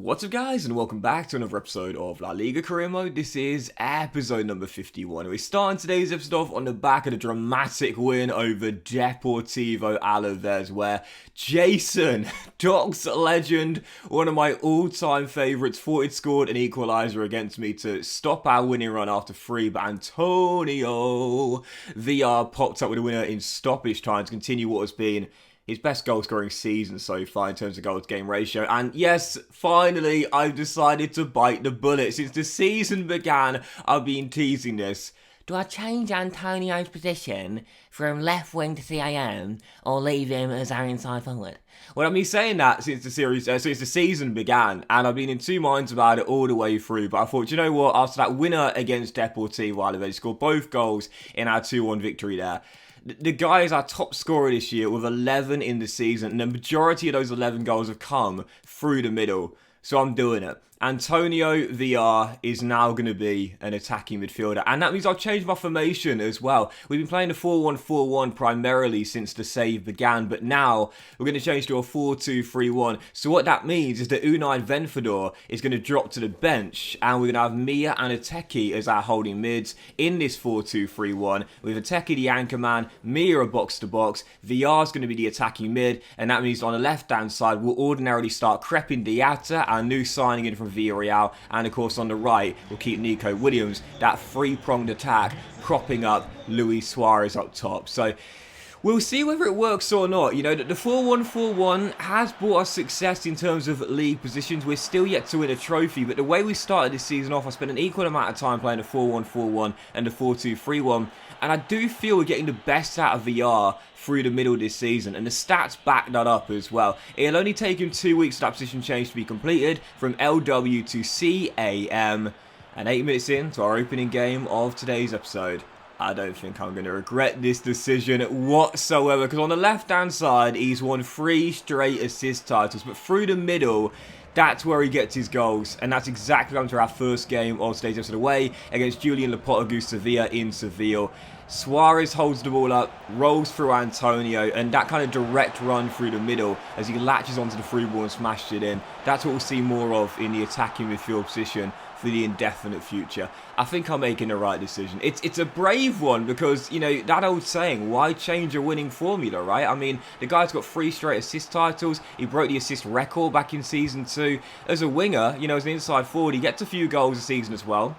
What's up guys, and welcome back to another episode of La Liga Career Mode. This is episode number 51. We're starting today's episode off on the back of the dramatic win over Deportivo Alaves, where Jason, Doc's legend, one of my all-time favourites, thought he'd scored an equaliser against me to stop our winning run after 3, but Antonio VR popped up with a winner in stoppage time to continue what has been his best goal-scoring season so far in terms of goal-to-game ratio. And yes, finally, I've decided to bite the bullet. Since the season began, I've been teasing this. Do I change Antonio's position from left wing to CAM, or leave him as our inside forward? Well, I've been saying that since the season began, and I've been in two minds about it all the way through. But I thought, you know what? After that winner against Deportivo Alaves, scored both goals in our 2-1 victory there. The guy is our top scorer this year with 11 in the season, and the majority of those 11 goals have come through the middle. So I'm doing it. Antonio VR is now going to be an attacking midfielder, and that means I've changed my formation as well. We've been playing a 4-1-4-1 primarily since the save began, but now we're going to change to a 4-2-3-1. So what that means is that Unai Venfador is going to drop to the bench, and we're going to have Mia and Ateki as our holding mids in this 4-2-3-1, with Ateki the anchor man, Mia a box-to-box, VR is going to be the attacking mid, and that means on the left-hand side we'll ordinarily start Crepin Diatta, our new signing in from Villarreal, and of course on the right we'll keep Nico Williams, that three-pronged attack, propping up Luis Suarez up top. So we'll see whether it works or not. You know, that the 4-1-4-1 has brought us success in terms of league positions. We're still yet to win a trophy, but the way we started this season off, I spent an equal amount of time playing the 4-1-4-1 and the 4-2-3-1, and I do feel we're getting the best out of VR through the middle this season, and the stats back that up as well. It'll only take him 2 weeks for that position change to be completed from LW to CAM, and 8 minutes into our opening game of today's episode. I don't think I'm going to regret this decision whatsoever, because on the left-hand side, he's won 3 straight assist titles, but through the middle, that's where he gets his goals, and that's exactly what happened to our first game of today's episode away against Julian Lopetegui Sevilla in Seville. Suarez holds the ball up, rolls through Antonio, and that kind of direct run through the middle as he latches onto the through ball and smashes it in. That's what we'll see more of in the attacking midfield position for the indefinite future. I think I'm making the right decision. It's a brave one because, you know, that old saying, why change a winning formula, right? I mean, the guy's got 3 straight assist titles. He broke the assist record back in Season 2. As a winger, you know, as an inside forward, he gets a few goals a season as well.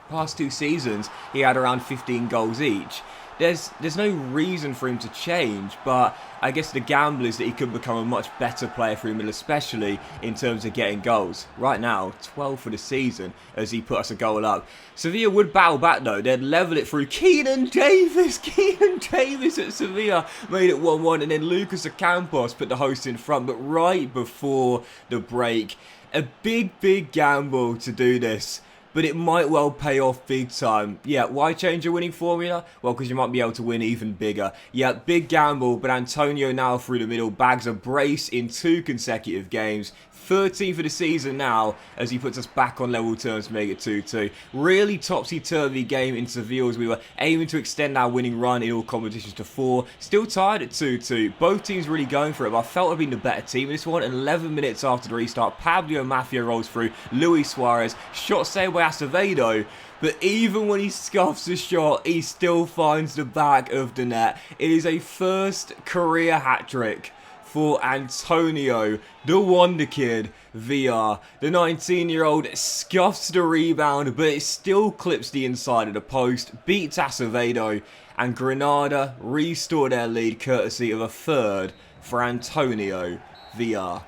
Past 2 seasons, he had around 15 goals each. There's no reason for him to change, but I guess the gamble is that he could become a much better player through the middle, especially in terms of getting goals. Right now, 12 for the season as he put us a goal up. Sevilla would battle back though. They'd level it through Keenan Davis. Keenan Davis at Sevilla made it 1-1, and then Lucas Ocampos put the host in front. But right before the break, a big gamble to do this, but it might well pay off big time. Yeah, why change your winning formula? Well, because you might be able to win even bigger. Yeah, big gamble, but Antonio now through the middle bags a brace in 2 consecutive games. 13 for the season now as he puts us back on level terms to make it 2-2. Really topsy-turvy game in Seville as we were aiming to extend our winning run in all competitions to 4. Still tied at 2-2. Both teams really going for it, but I felt I'd been the better team in this one. And 11 minutes after the restart, Pablo Mafia rolls through Luis Suarez. Shot saved by Acevedo. But even when he scuffs a shot, he still finds the back of the net. It is a first career hat-trick for Antonio, the Wonder Kid, VR. The 19-year-old scuffs the rebound, but it still clips the inside of the post, beats Acevedo, and Granada restore their lead courtesy of a third for Antonio, VR.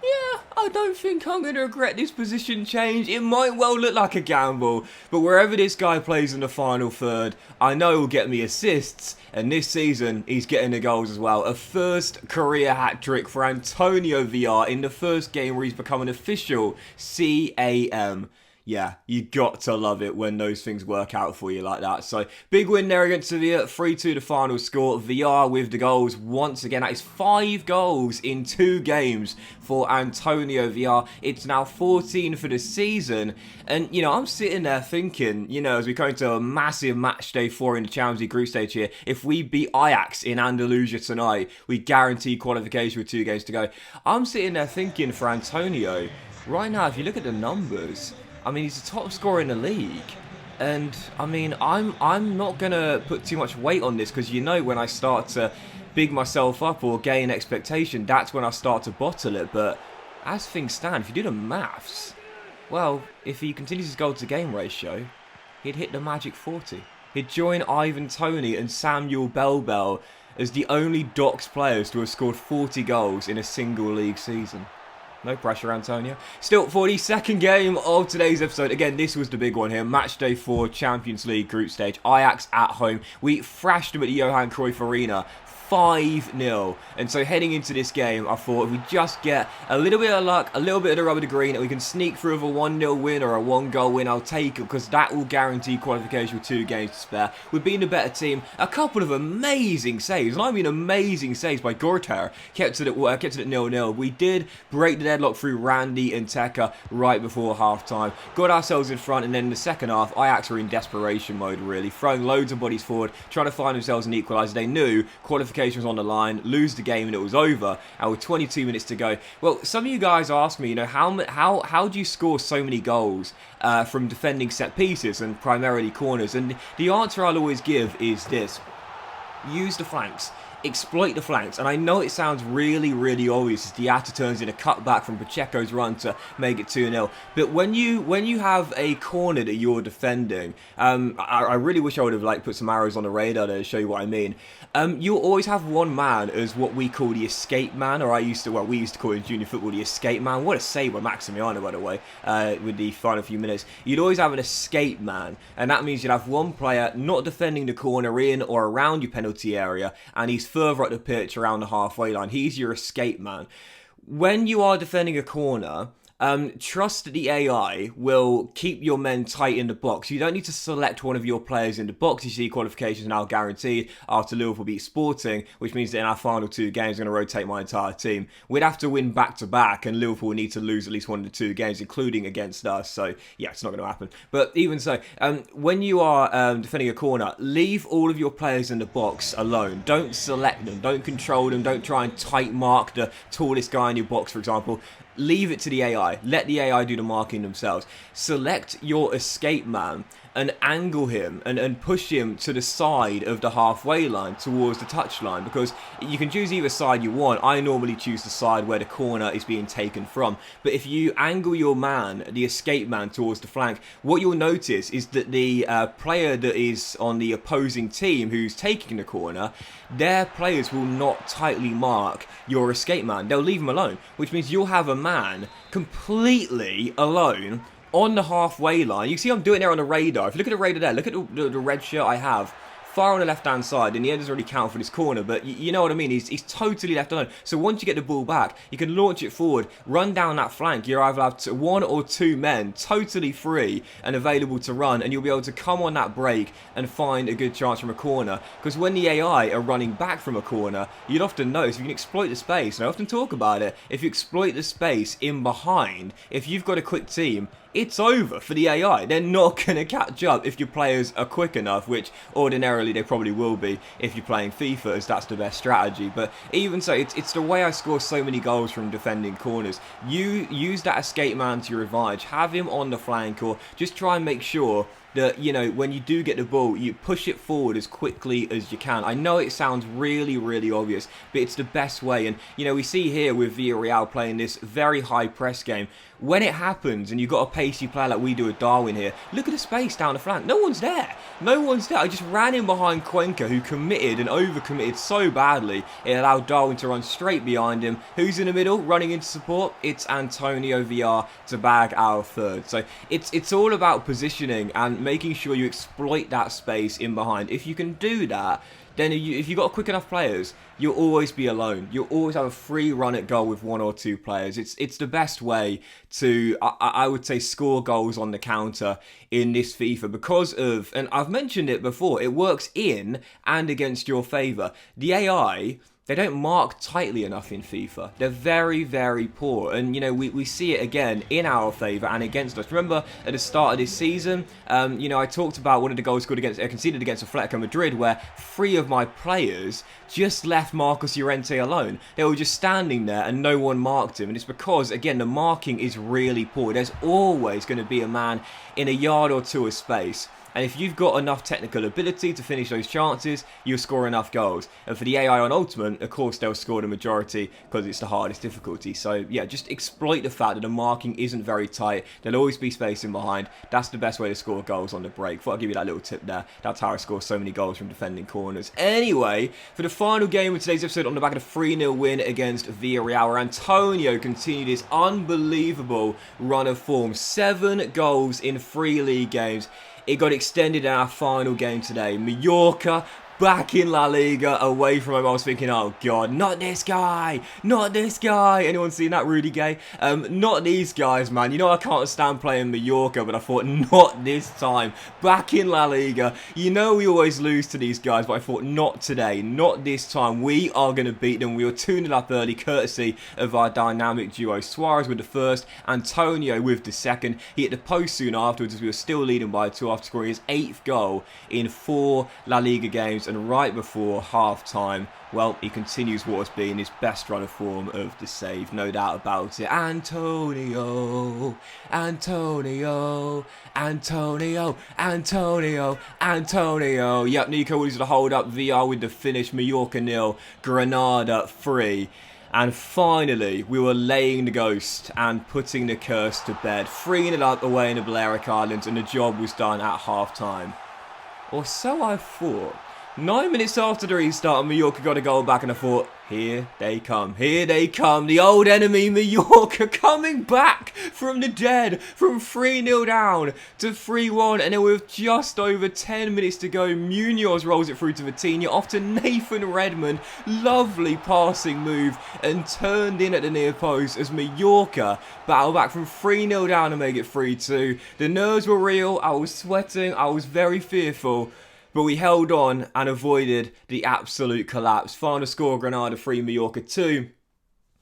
Yeah, I don't think I'm going to regret this position change. It might well look like a gamble, but wherever this guy plays in the final third, I know he'll get me assists, and this season he's getting the goals as well. A first career hat-trick for Antonio VR in the first game where he's become an official CAM. Yeah, you got to love it when those things work out for you like that. So, big win there against Sevilla, 3-2 the final score. VR with the goals once again. That is 5 goals in 2 games for Antonio VR. It's now 14 for the season. And, you know, I'm sitting there thinking, you know, as we go into a massive match day 4 in the Champions League group stage here, if we beat Ajax in Andalusia tonight, we guarantee qualification with 2 games to go. I'm sitting there thinking for Antonio, right now, if you look at the numbers, I mean, he's the top scorer in the league. And I mean, I'm not gonna put too much weight on this, because when I start to big myself up or gain expectation, that's when I start to bottle it. But as things stand, if you do the maths, well, if he continues his goal to game ratio, he'd hit the magic 40. He'd join Ivan Toney and Samuel Bell as the only Docks players to have scored 40 goals in a single league season. No pressure, Antonio. Still, for the second game of today's episode, again, this was the big one here. Match day 4, Champions League group stage. Ajax at home. We thrashed them at the Johan Cruyff Arena. 5-0. And so heading into this game, I thought if we just get a little bit of luck, a little bit of the rubber to green, and we can sneak through with a 1-0 win or a 1-goal win, I'll take it, because that will guarantee qualification with 2 games to spare. We've been the better team. A couple of amazing saves, and I mean amazing saves by Gorter. Kept it at 0-0. We did break the deadlock through Randy and Tekka right before half-time. Got ourselves in front, and then in the second half, Ajax were in desperation mode, really. Throwing loads of bodies forward, trying to find themselves an equaliser. They knew qualification was on the line, lose the game, and it was over. And with 22 minutes to go, well, some of you guys asked me, how do you score so many goals from defending set pieces and primarily corners? And the answer I'll always give is this: use the flanks. Exploit the flanks. And I know it sounds really, really obvious as Diatta turns in a cutback from Pacheco's run to make it 2-0. But when you have a corner that you're defending, I really wish I would have put some arrows on the radar to show you what I mean. You'll always have one man as what we call the escape man, or we used to call it in junior football the escape man. What a save by Maximiano, by the way, with the final few minutes. You'd always have an escape man, and that means you'd have one player not defending the corner in or around your penalty area, and he's further up the pitch around the halfway line. He's your escape man. When you are defending a corner, trust that the AI will keep your men tight in the box. You don't need to select one of your players in the box. You see qualifications now guaranteed after Liverpool beat Sporting, which means that in our final 2 games, I'm going to rotate my entire team. We'd have to win back-to-back, and Liverpool would need to lose at least 1 of the 2 games, including against us. So, yeah, it's not going to happen. But even so, when you are defending a corner, leave all of your players in the box alone. Don't select them. Don't control them. Don't try and tight mark the tallest guy in your box, for example. Leave it to the AI. Let the AI do the marking themselves. Select your escape man and angle him and push him to the side of the halfway line towards the touchline, because you can choose either side you want. I normally choose the side where the corner is being taken from. But if you angle your man, the escape man, towards the flank, what you'll notice is that the player that is on the opposing team who's taking the corner, their players will not tightly mark your escape man. They'll leave him alone, which means you'll have a man completely alone on the halfway line. You see I'm doing it there on the radar. If you look at the radar there, look at the red shirt I have far on the left-hand side, and the end doesn't really count for this corner, but you know what I mean. He's totally left alone. So once you get the ball back, you can launch it forward, run down that flank. You'll either have 1 or 2 men totally free and available to run, and you'll be able to come on that break and find a good chance from a corner. Because when the AI are running back from a corner, you'd often notice if you can exploit the space, and I often talk about it, if you exploit the space in behind, if you've got a quick team, it's over for the AI. They're not going to catch up if your players are quick enough, which ordinarily they probably will be if you're playing FIFA, as that's the best strategy. But even so, it's the way I score so many goals from defending corners. You use that escape man to your advantage. Have him on the flank, or just try and make sure that, when you do get the ball, you push it forward as quickly as you can. I know it sounds really, really obvious, but it's the best way. And, we see here with Villarreal playing this very high press game. When it happens and you've got a pacey player like we do with Darwin here, look at the space down the flank. No one's there. No one's there. I just ran in behind Cuenca, who committed and overcommitted so badly, it allowed Darwin to run straight behind him. Who's in the middle running into support? It's Antonio VR to bag our third. So it's all about positioning and making sure you exploit that space in behind. If you can do that, then if you've got quick enough players, you'll always be alone. You'll always have a free run at goal with 1 or 2 players. It's the best way to, I would say, score goals on the counter in this FIFA, because of, and I've mentioned it before, it works in and against your favour. The AI, they don't mark tightly enough in FIFA. They're very, very poor. And, you know, we see it again in our favour and against us. Remember, at the start of this season, you know, I talked about one of the goals conceded against Atletico Madrid, where 3 of my players just left Marcos Llorente alone. They were just standing there and no one marked him. And it's because, again, the marking is really poor. There's always going to be a man in a yard or 2 of space. And if you've got enough technical ability to finish those chances, you'll score enough goals. And for the AI on Ultimate, of course, they'll score the majority because it's the hardest difficulty. So, yeah, just exploit the fact that the marking isn't very tight. There'll always be space in behind. That's the best way to score goals on the break. Thought I'd give you that little tip there. That's how I score so many goals from defending corners. Anyway, for the final game of today's episode, on the back of a 3-0 win against Villarreal, where Antonio continued his unbelievable run of form. 7 goals in 3 league games. It got extended in our final game today. Mallorca back in La Liga, away from home. I was thinking, oh God, not this guy, not this guy. Anyone seen that, Rudy Gay? Not these guys, man. You know I can't stand playing Mallorca, but I thought, not this time. Back in La Liga. You know we always lose to these guys, but I thought, not today, not this time. We are going to beat them. We were 2-0 up early, courtesy of our dynamic duo. Suarez with the first, Antonio with the second. He hit the post soon afterwards, as we were still leading by 2 after scoring his 8th goal in 4 La Liga games. And right before half-time, well, he continues what has been his best run of form of the save, no doubt about it. Antonio, Antonio, Antonio, Antonio, Antonio. Yep, Nico Williams with the hold up, VR with the finish, Mallorca 0, Granada 3. And finally, we were laying the ghost and putting the curse to bed. 3-0 up away in the Balearic Islands, and the job was done at half-time. Or so I thought. 9 minutes after the restart, Mallorca got a goal back, and I thought, here they come, the old enemy Mallorca coming back from the dead, from 3-0 down to 3-1, and then with just over 10 minutes to go, Munoz rolls it through to Vitinha, off to Nathan Redmond, lovely passing move, and turned in at the near post as Mallorca battle back from 3-0 down and make it 3-2. The nerves were real, I was sweating, I was very fearful. But we held on and avoided the absolute collapse. Final score, Granada 3, Mallorca 2.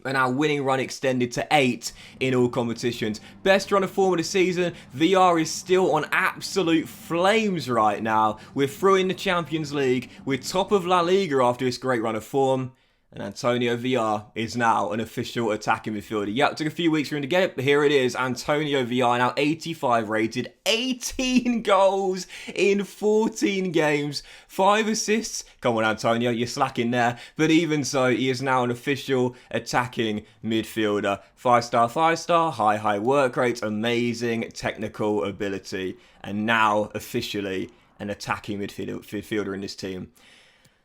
And our winning run extended to 8 in all competitions. Best run of form of the season. VR is still on absolute flames right now. We're through in the Champions League. We're top of La Liga after this great run of form. And Antonio VR is now an official attacking midfielder. Yeah, it took a few weeks for him to get it, but here it is. Antonio VR, now 85 rated, 18 goals in 14 games, 5 assists. Come on, Antonio, you're slacking there. But even so, he is now an official attacking midfielder. 5-star, high work rate, amazing technical ability. And now, officially, an attacking midfielder in this team.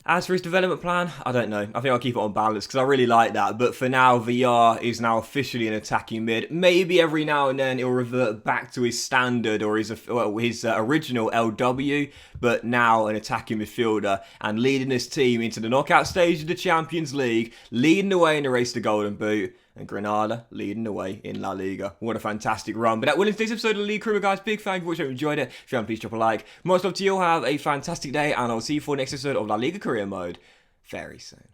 As for his development plan, I don't know. I think I'll keep it on balance because I really like that. But for now, VR is now officially an attacking mid. Maybe every now and then he'll revert back to his standard or his original LW. But now an attacking midfielder and leading this team into the knockout stage of the Champions League. Leading the way in the race to Golden Boot. And Granada leading the way in La Liga. What a fantastic run. But that will end today's episode of the Liga Career, guys. Big thank you for watching. If you enjoyed it, if you haven't, please drop a like. Much love to you all. Have a fantastic day. And I'll see you for the next episode of La Liga Career Mode very soon.